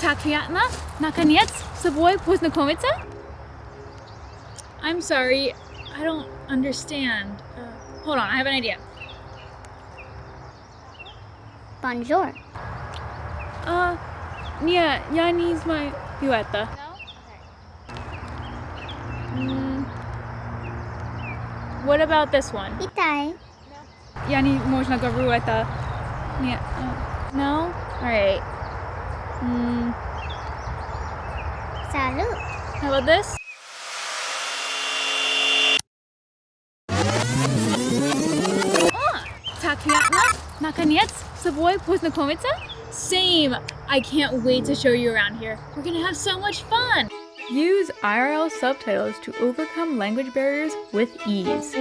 Tak приятно. Наконец, с собой познакомиться. I'm sorry, I don't understand. Hold on, I have an idea. Bonjour. Yeah, я не знаю это. What about this one? Itai. Я не можно говорю это. Нет. No? Alright. Salud. How about this? Так приятно. Наконец, с собой познакомиться. Same. I can't wait to show you around here. We're gonna have so much fun. Use IRL subtitles to overcome language barriers with ease.